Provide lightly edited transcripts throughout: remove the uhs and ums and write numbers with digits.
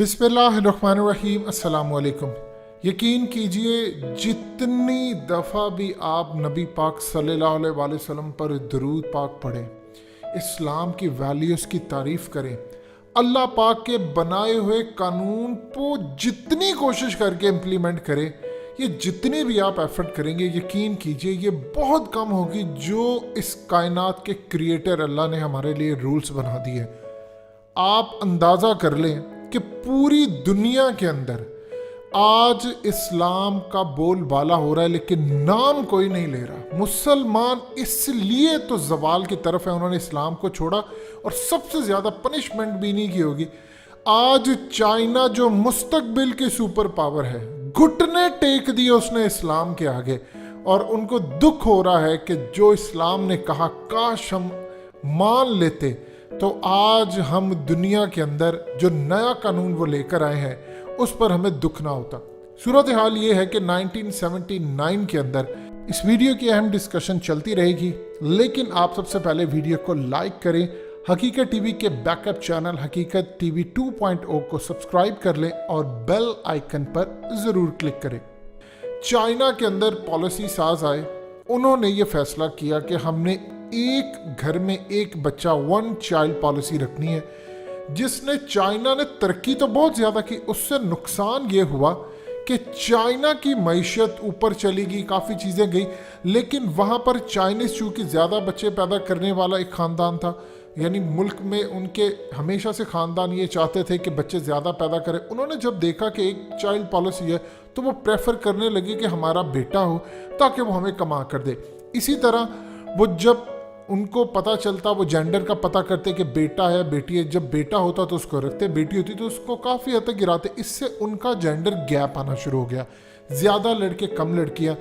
बिस्मिल्लाहिर्रहमानिर्रहीम। अस्सलाम वालेकुम। यकीन कीजिए जितनी दफ़ा भी आप नबी पाक सल्लल्लाहु अलैहि वसल्लम पर दरूद पाक पढ़ें, इस्लाम की वैल्यूज़ की तारीफ़ करें, अल्लाह पाक के बनाए हुए कानून को जितनी कोशिश करके इम्प्लीमेंट करें, ये जितनी भी आप एफर्ट करेंगे, यकीन कीजिए ये बहुत कम होगी जो इस कायनात के क्रिएटर अल्लाह ने हमारे लिए रूल्स बना दिए। आप अंदाज़ा कर लें कि पूरी दुनिया के अंदर आज इस्लाम का बोलबाला हो रहा है लेकिन नाम कोई नहीं ले रहा। मुसलमान इसलिए तो ज़वाल की तरफ है, उन्होंने इस्लाम को छोड़ा और सबसे ज़्यादा पनिशमेंट भी नहीं की होगी। आज चाइना जो मुस्तकबिल की सुपर पावर है, घुटने टेक दिए उसने इस्लाम के आगे, और उनको दुख हो रहा है कि जो इस्लाम ने कहा काश हम मान लेते तो आज हम दुनिया के अंदर जो नया कानून वो लेकर आए हैं उस पर हमें दुख ना होता। सूरत हाल ये है कि 1979 के अंदर इस वीडियो की अहम डिस्कशन चलती रहेगी, लेकिन आप सबसे पहले वीडियो को लाइक करें, हकीकत टीवी के बैकअप चैनल हकीकत टीवी 2.0 को सब्सक्राइब कर लें और बेल आइकन पर ज़रूर क्लिक करें। चाइना के अंदर पॉलिसी साज आए, उन्होंने ये फैसला किया कि हमने एक घर में एक बच्चा, वन चाइल्ड पॉलिसी रखनी है, जिसने चाइना ने तरक्की तो बहुत ज़्यादा की, उससे नुकसान ये हुआ कि चाइना की मईशत ऊपर चली गई, काफ़ी चीज़ें गई, लेकिन वहाँ पर चाइनीज़ चूँकि ज़्यादा बच्चे पैदा करने वाला एक ख़ानदान था, यानी मुल्क में उनके हमेशा से ख़ानदान ये चाहते थे कि बच्चे ज़्यादा पैदा करें। उन्होंने जब देखा कि एक चाइल्ड पॉलिसी है तो वो प्रेफर करने लगे कि हमारा बेटा हो ताकि वो हमें कमा कर दे। इसी तरह वो जब उनको पता चलता, वो जेंडर का पता करते कि बेटा है बेटी है, जब बेटा होता तो उसको रखते, बेटी होती तो उसको काफ़ी हद तक गिराते। इससे उनका जेंडर गैप आना शुरू हो गया, ज़्यादा लड़के कम लड़कियाँ।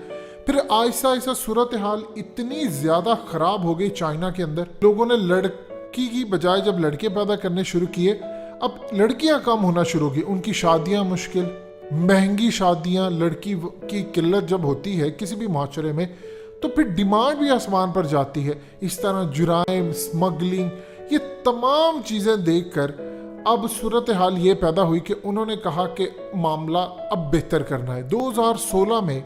फिर आहिस्ता आहिस्ता सूरत हाल इतनी ज़्यादा ख़राब हो गई चाइना के अंदर, लोगों ने लड़की की बजाय जब लड़के पैदा करने शुरू किए, अब लड़कियाँ कम होना शुरू हो गई, उनकी शादियाँ मुश्किल, महंगी शादियाँ, लड़की की किल्लत जब होती है किसी भी माशरे में तो फिर डिमांड भी आसमान पर जाती है। इस तरह जुराइम, स्मगलिंग, ये तमाम चीज़ें देखकर अब सूरत हाल ये पैदा हुई कि उन्होंने कहा कि मामला अब बेहतर करना है। 2016 में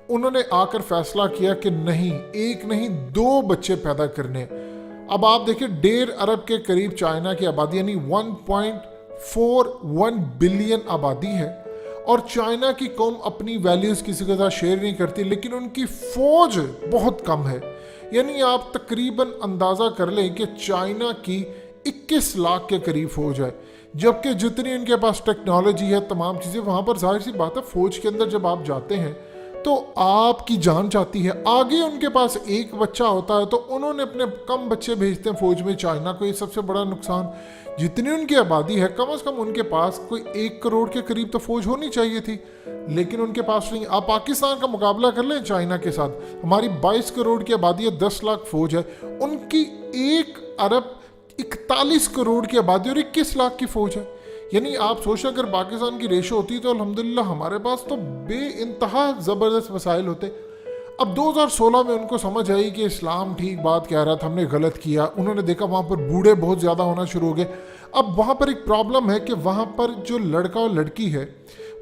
उन्होंने आकर फैसला किया कि नहीं, एक नहीं 2 बच्चे पैदा करने। अब आप देखिए 1.5 अरब के करीब चाइना की आबादी, यानी 1.41 बिलियन आबादी है, और चाइना की कौम अपनी वैल्यूज़ किसी के साथ शेयर नहीं करती, लेकिन उनकी फ़ौज बहुत कम है। यानी आप तकरीबन अंदाज़ा कर लें कि चाइना की 21 लाख के करीब फ़ौज है, जबकि जितनी उनके पास टेक्नोलॉजी है, तमाम चीज़ें, वहाँ पर जाहिर सी बात है फ़ौज के अंदर जब आप जाते हैं तो आपकी जान चाहती है। आगे उनके पास एक बच्चा होता है तो उन्होंने अपने कम बच्चे भेजते हैं फ़ौज में। चाइना को ये सबसे बड़ा नुकसान, जितनी उनकी आबादी है कम से कम उनके पास कोई 1 करोड़ के करीब तो फ़ौज होनी चाहिए थी, लेकिन उनके पास नहीं। आप पाकिस्तान का मुकाबला कर लें चाइना के साथ, हमारी 22 करोड़ की आबादी है, 10 लाख फ़ौज है, उनकी 1 अरब 41 करोड़ की आबादी और 21 लाख की फ़ौज है। यानी आप सोचें अगर पाकिस्तान की रेशो होती तो अल्हम्दुलिल्लाह हमारे पास तो बेइंतहा ज़बरदस्त वसाइल होते। अब 2016 में उनको समझ आई कि इस्लाम ठीक बात कह रहा था, हमने गलत किया। उन्होंने देखा वहाँ पर बूढ़े बहुत ज़्यादा होना शुरू हो गए। अब वहाँ पर एक प्रॉब्लम है कि वहाँ पर जो लड़का और लड़की है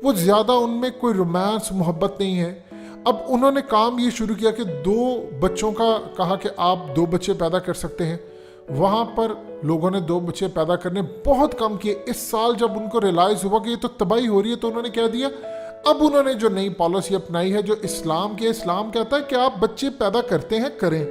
वो ज़्यादा, उनमें कोई रोमांस मोहब्बत नहीं है। अब उन्होंने काम ये शुरू किया कि 2 बच्चों का कहा कि आप 2 बच्चे पैदा कर सकते हैं। वहाँ पर लोगों ने 2 बच्चे पैदा करने बहुत कम किए। इस साल जब उनको रियलाइज़ हुआ कि ये तो तबाही हो रही है तो उन्होंने क्या दिया, अब उन्होंने जो नई पॉलिसी अपनाई है जो इस्लाम की है, इस्लाम कहता है कि आप बच्चे पैदा करते हैं करें,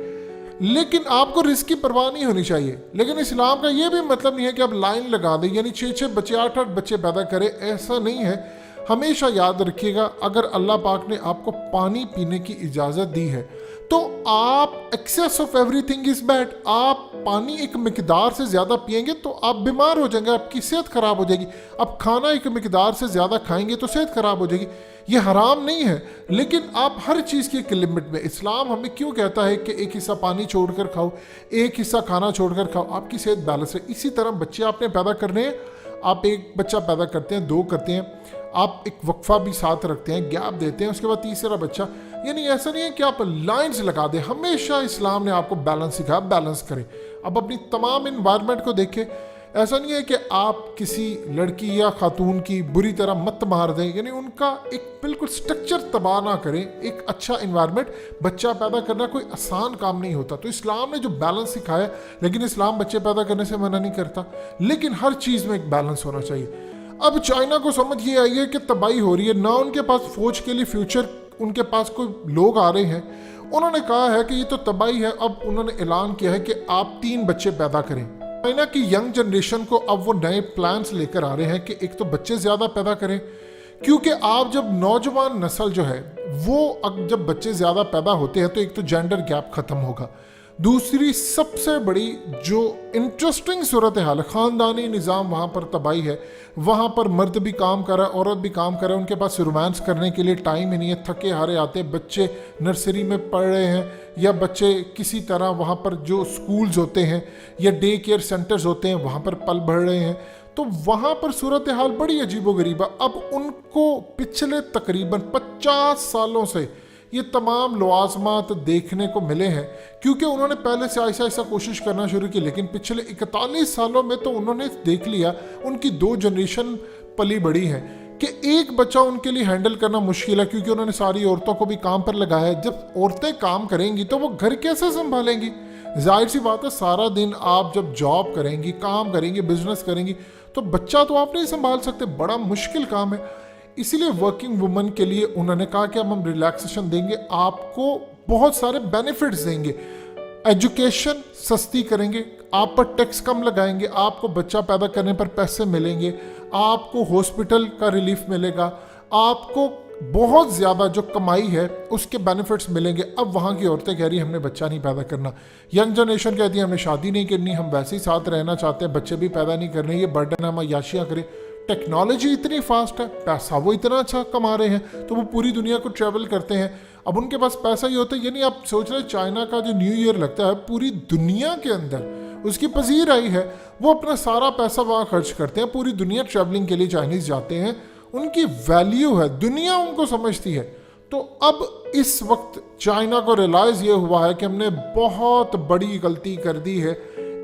लेकिन आपको रिस्क की परवाह नहीं होनी चाहिए। लेकिन इस्लाम का ये भी मतलब नहीं है कि आप लाइन लगा दें, यानी 6-6 बच्चे, 8-8 बच्चे पैदा करें, ऐसा नहीं है। हमेशा याद रखिएगा, अगर अल्लाह पाक ने आपको पानी पीने की इजाज़त दी है तो आप, excess of everything is bad, आप पानी एक मिकदार से ज़्यादा पिएंगे तो आप बीमार हो जाएंगे, आपकी सेहत ख़राब हो जाएगी। आप खाना एक मिकदार से ज़्यादा खाएंगे तो सेहत ख़राब हो जाएगी। ये हराम नहीं है, लेकिन आप हर चीज़ की एक लिमिट में। इस्लाम हमें क्यों कहता है कि एक हिस्सा पानी छोड़कर खाओ, एक हिस्सा खाना छोड़कर खाओ, आपकी सेहत बैलेंस है। इसी तरह बच्चे आपने पैदा करने हैं, आप 1 बच्चा पैदा करते हैं, 2 करते हैं, आप एक वक्फा भी साथ रखते हैं, गैप देते हैं, उसके बाद तीसरा बच्चा। यानी ऐसा नहीं है कि आप लाइंस लगा दें, हमेशा इस्लाम ने आपको बैलेंस सिखाया, बैलेंस करें। अब अपनी तमाम इन्वायरमेंट को देखें, ایسا نہیں ہے کہ آپ کسی لڑکی یا خاتون کی بری طرح مت مار دیں، یعنی ان کا ایک بالکل سٹرکچر تباہ نہ کریں. ایک اچھا انوائرمنٹ، بچہ پیدا کرنا کوئی آسان کام نہیں ہوتا. تو اسلام نے جو بیلنس سکھایا، لیکن اسلام بچے پیدا کرنے سے منع نہیں کرتا، لیکن ہر چیز میں ایک بیلنس ہونا چاہیے. اب چائنا کو سمجھ یہ آئی ہے کہ تباہی ہو رہی ہے، نہ ان کے پاس فوج کے لیے فیوچر، ان کے پاس کوئی لوگ آ رہے ہیں. انہوں نے کہا ہے کہ یہ تو تباہی ہے. اب انہوں نے اعلان کیا ہے کہ آپ 3 بچے پیدا کریں. چائنا کی ینگ جنریشن کو اب وہ نئے پلانس لے کر آ رہے ہیں کہ ایک تو بچے زیادہ پیدا کریں، کیونکہ آپ جب نوجوان نسل جو ہے وہ جب بچے زیادہ پیدا ہوتے ہیں تو ایک تو جینڈر گیپ ختم ہوگا. دوسری سب سے بڑی جو انٹرسٹنگ صورتحال ہے، خاندانی نظام وہاں پر تباہی ہے. وہاں پر مرد بھی کام کر رہا ہے، عورت بھی کام کر رہا ہے، ان کے پاس رومانس کرنے کے لیے ٹائم ہی نہیں ہے. تھکے ہارے آتے، بچے نرسری میں پڑھ رہے ہیں یا بچے کسی طرح وہاں پر جو سکولز ہوتے ہیں یا ڈے کیئر سینٹرز ہوتے ہیں وہاں پر پل بڑھ رہے ہیں. تو وہاں پر صورتحال بڑی عجیب و غریب ہے. اب ان کو پچھلے تقریباً 50 سالوں سے یہ تمام لوازمات دیکھنے کو ملے ہیں، کیونکہ انہوں نے پہلے سے ایسا کوشش کرنا شروع کی، لیکن پچھلے 41 سالوں میں تو انہوں نے دیکھ لیا ان کی 2 جنریشن پلی بڑی ہے کہ ایک بچہ ان کے لیے ہینڈل کرنا مشکل ہے، کیونکہ انہوں نے ساری عورتوں کو بھی کام پر لگایا ہے. جب عورتیں کام کریں گی تو وہ گھر کیسے سنبھالیں گی؟ ظاہر سی بات ہے، سارا دن آپ جب جاب کریں گی، کام کریں گی، بزنس کریں گی تو بچہ تو آپ نہیں سنبھال سکتے. بڑا مشکل کام ہے. اسی لیے ورکنگ وومن کے لیے انہوں نے کہا کہ اب ہم ریلیکسیشن دیں گے، آپ کو بہت سارے بینیفٹس دیں گے. ایجوکیشن سستی کریں گے، آپ پر ٹیکس کم لگائیں گے، آپ کو بچہ پیدا کرنے پر پیسے ملیں گے، آپ کو ہاسپٹل کا ریلیف ملے گا، آپ کو بہت زیادہ جو کمائی ہے اس کے بینیفٹس ملیں گے. اب وہاں کی عورتیں کہہ رہی ہیں ہم نے بچہ نہیں پیدا کرنا. ینگ جنریشن کہتی ہے ہم نے شادی نہیں کرنی، ہم ویسے ہی ساتھ رہنا چاہتے ہیں، بچے بھی پیدا نہیں کرنے، یہ برڈن ہم عیاشیاں کریں. ٹیکنالوجی اتنی فاسٹ ہے، پیسہ وہ اتنا اچھا کما رہے ہیں تو وہ پوری دنیا کو ٹریول کرتے ہیں. اب ان کے پاس پیسہ ہی ہوتا ہے. یعنی آپ سوچ رہے ہیں چائنا کا جو نیو ایئر لگتا ہے پوری دنیا کے اندر اس کی پذیر آئی ہے، وہ اپنا سارا پیسہ وہاں خرچ کرتے ہیں. پوری دنیا ٹریولنگ کے لیے چائنیز جاتے ہیں، ان کی ویلیو ہے، دنیا ان کو سمجھتی ہے. تو اب اس وقت چائنا کو ریلائز یہ ہوا ہے کہ ہم نے بہت بڑی غلطی کر دی ہے.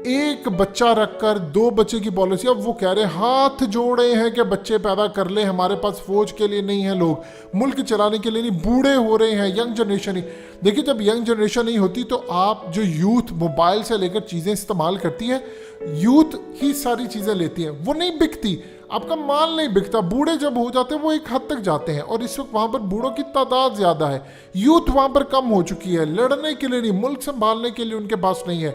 ایک بچہ رکھ کر 2 بچے کی پالیسی. اب وہ کہہ رہے ہیں ہاتھ جوڑے ہیں کہ بچے پیدا کر لیں، ہمارے پاس فوج کے لیے نہیں ہیں لوگ، ملک چلانے کے لیے نہیں، بوڑھے ہو رہے ہیں، ینگ جنریشن ہی. دیکھیں جب ینگ جنریشن نہیں ہوتی تو آپ جو یوتھ موبائل سے لے کر چیزیں استعمال کرتی ہے، یوتھ ہی ساری چیزیں لیتی ہیں، وہ نہیں بکتی، آپ کا مال نہیں بکتا. بوڑھے جب ہو جاتے ہیں وہ ایک حد تک جاتے ہیں، اور اس وقت وہاں پر بوڑھوں کی تعداد زیادہ ہے، یوتھ وہاں پر کم ہو چکی ہے، لڑنے کے لیے نہیں، ملک سنبھالنے کے لیے ان کے پاس نہیں ہے.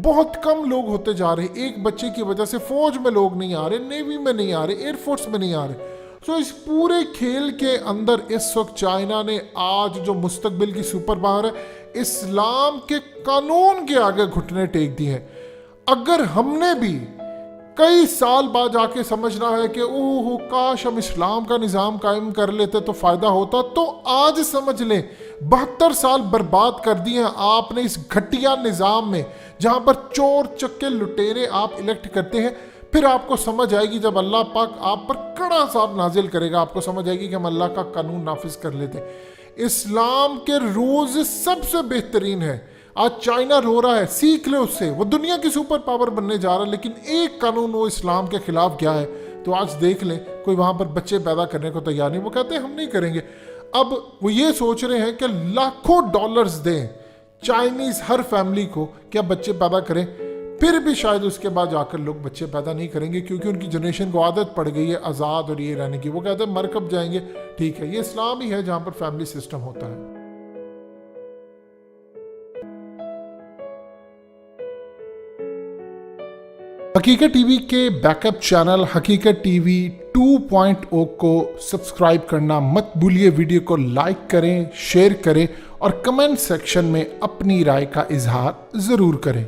بہت کم لوگ ہوتے جا رہے ہیں. ایک بچے کی وجہ سے فوج میں لوگ نہیں آ رہے، نیوی میں نہیں آ رہے، ایئر فورس میں نہیں آ رہے. تو اس پورے کھیل کے اندر اس وقت چائنا نے آج جو مستقبل کی سپر پاور ہے، اسلام کے قانون کے آگے گھٹنے ٹیک دی ہیں. اگر ہم نے بھی کئی سال بعد جا کے سمجھنا ہے کہ اوہ کاش ہم اسلام کا نظام قائم کر لیتے تو فائدہ ہوتا، تو آج سمجھ لیں 72 سال برباد کر دیے ہیں آپ نے اس گھٹیا نظام میں، جہاں پر چور چکے لٹیرے آپ الیکٹ کرتے ہیں. پھر آپ کو سمجھ آئے گی جب اللہ پاک آپ پر کڑا عذاب نازل کرے گا، آپ کو سمجھ آئے گی کہ ہم اللہ کا قانون نافذ کر لیتے. اسلام کے روز سب سے بہترین ہے. آج چائنا رو رہا ہے، سیکھ لے اس سے، وہ دنیا کی سپر پاور بننے جا رہا ہے، لیکن ایک قانون وہ اسلام کے خلاف کیا ہے. تو آج دیکھ لیں کوئی وہاں پر بچے پیدا کرنے کو تیار نہیں، وہ کہتے ہیں ہم نہیں کریں گے. اب وہ یہ سوچ رہے ہیں کہ لاکھوں ڈالرز دیں چائنیز ہر فیملی کو کیا بچے پیدا کریں، پھر بھی شاید اس کے بعد جا کر لوگ بچے پیدا نہیں کریں گے، کیونکہ ان کی جنریشن کو عادت پڑ گئی ہے آزاد اور یہ رہنے کی. وہ کہتے ہیں مر کب جائیں گے. ٹھیک ہے، یہ اسلام ہی ہے جہاں پر فیملی سسٹم ہوتا ہے. حقیقت ٹی وی کے بیک اپ چینل حقیقت ٹی وی 2.0 کو سبسکرائب کرنا مت بھولیے. ویڈیو کو لائک کریں، شیئر کریں اور کمنٹ سیکشن میں اپنی رائے کا اظہار ضرور کریں.